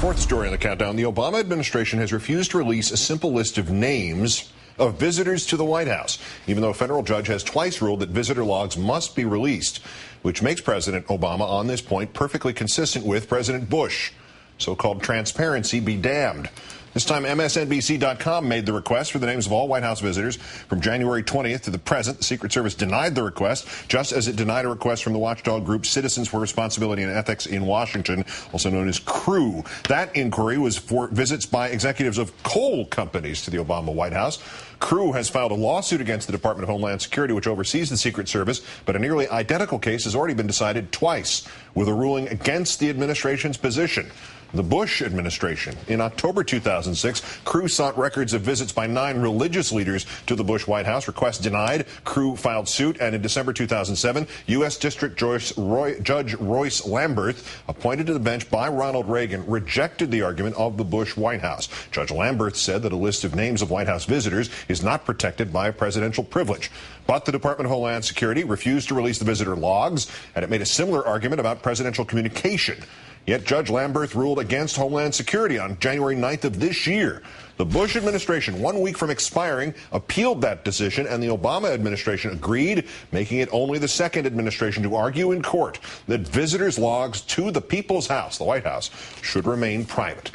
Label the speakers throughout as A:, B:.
A: Fourth story on the countdown. The Obama administration has refused to release a simple list of names of visitors to the White House, even though a federal judge has twice ruled that visitor logs must be released, which makes President Obama on this point perfectly consistent with President Bush. So-called transparency be damned. This time, MSNBC.com made the request for the names of all White House visitors from January 20th to the present. The Secret Service denied the request, just as it denied a request from the watchdog group Citizens for Responsibility and Ethics in Washington, also known as CREW. That inquiry was for visits by executives of coal companies to the Obama White House. CREW has filed a lawsuit against the Department of Homeland Security, which oversees the Secret Service, but a nearly identical case has already been decided twice, with a ruling against the administration's position. The Bush administration. In October 2006, CREW sought records of visits by 9 religious leaders to the Bush White House. Request denied. CREW filed suit, and in December 2007, U.S. District Judge Royce Lamberth, appointed to the bench by Ronald Reagan, rejected the argument of the Bush White House. Judge Lamberth said that a list of names of White House visitors is not protected by presidential privilege. But the Department of Homeland Security refused to release the visitor logs, and it made a similar argument about presidential communication. Yet Judge Lamberth ruled against Homeland Security on January 9th of this year. The Bush administration, 1 week from expiring, appealed that decision, and the Obama administration agreed, making it only the second administration to argue in court that visitors' logs to the People's House, the White House, should remain private.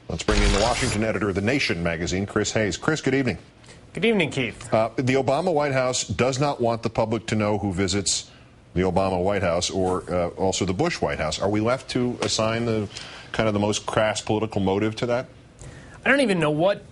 A: Let's bring in the Washington editor of The Nation magazine, Chris Hayes. Chris, good evening.
B: Good evening, Keith.
A: The Obama White House does not want the public to know who visits the Obama White House or also the Bush White House. Are we left to assign the kind of the most crass political motive to that?
B: I don't even know what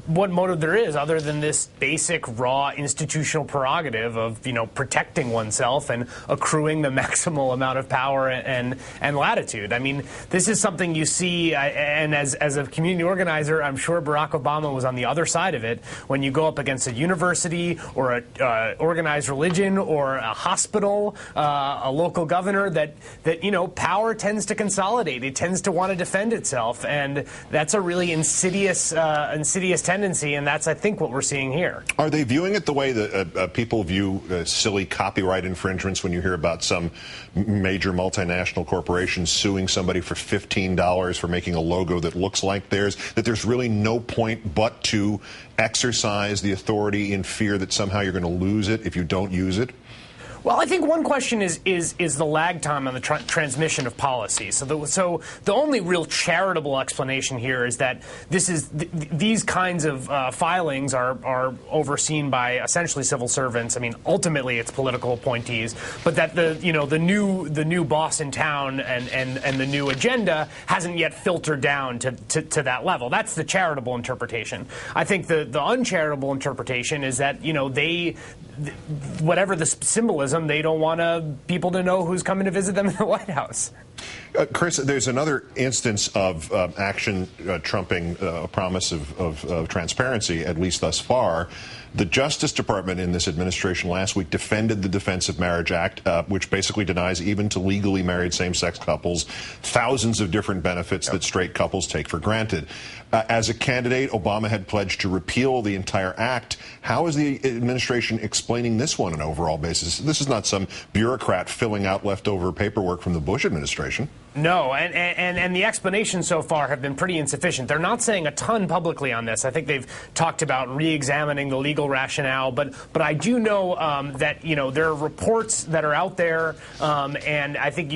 B: motive there is other than this basic raw institutional prerogative of, protecting oneself and accruing the maximal amount of power and latitude. I mean, this is something you see, and as a community organizer, I'm sure Barack Obama was on the other side of it. When you go up against a university or a organized religion or a hospital, a local governor, that power tends to consolidate. It tends to want to defend itself, and that's a really insidious tendency, and that's, I think, what we're seeing here. Are
A: they viewing it the way that people view silly copyright infringements when you hear about some major multinational corporation suing somebody for $15 for making a logo that looks like theirs, that there's really no point but to exercise the authority in fear that somehow you're going to lose it if you don't use it?
B: Well, I think one question is the lag time on the transmission of policy. So the only real charitable explanation here is that these kinds of filings are overseen by essentially civil servants. I mean, ultimately it's political appointees, but that the new boss in town and the new agenda hasn't yet filtered down to that level. That's the charitable interpretation. I think the uncharitable interpretation is that whatever the symbolism, they don't want people to know who's coming to visit them in the White House.
A: Chris, there's another instance of action trumping a promise of transparency, at least thus far. The Justice Department in this administration last week defended the Defense of Marriage Act, which basically denies even to legally married same-sex couples thousands of different benefits that straight couples take for granted. As a candidate, Obama had pledged to repeal the entire act. How is the administration explaining this one on an overall basis? This is not some bureaucrat filling out leftover paperwork from the Bush administration.
B: No, and the explanations so far have been pretty insufficient. They're not saying a ton publicly on this. I think they've talked about re-examining the legal rationale, but I do know that there are reports that are out there, and I think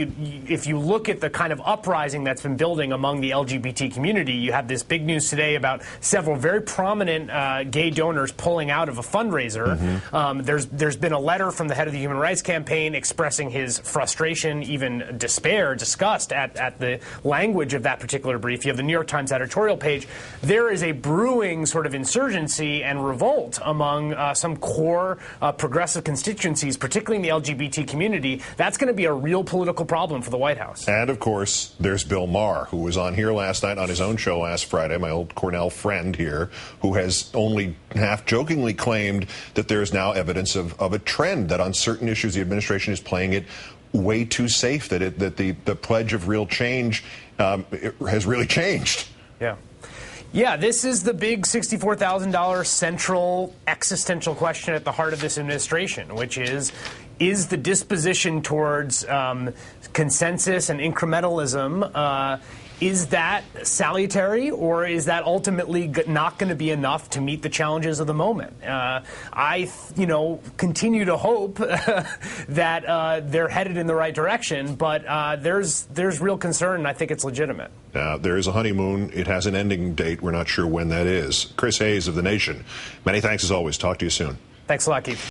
B: if you look at the kind of uprising that's been building among the LGBT community, you have this big news today about several very prominent gay donors pulling out of a fundraiser. Mm-hmm. There's been a letter from the head of the Human Rights Campaign expressing his frustration, even despair, disgust at the language of that particular brief. You have the New York Times editorial page. There is a brewing sort of insurgency and revolt among some core progressive constituencies, particularly in the LGBT community. That's going to be a real political problem for the White House.
A: And, of course, there's Bill Maher, who was on here last night on his own show last Friday, my old Cornell friend here, who has only half-jokingly claimed that there is now evidence of a trend, that on certain issues the administration is playing it way too safe, that the pledge of real change has really changed.
B: Yeah, this is the big $64,000 central existential question at the heart of this administration, which is the disposition towards consensus and incrementalism Is that salutary, or is that ultimately not going to be enough to meet the challenges of the moment? I continue to hope that they're headed in the right direction, but there's real concern, and I think it's legitimate.
A: There is a honeymoon. It has an ending date. We're not sure when that is. Chris Hayes of The Nation, many thanks as always. Talk to you soon.
B: Thanks a lot, Keith.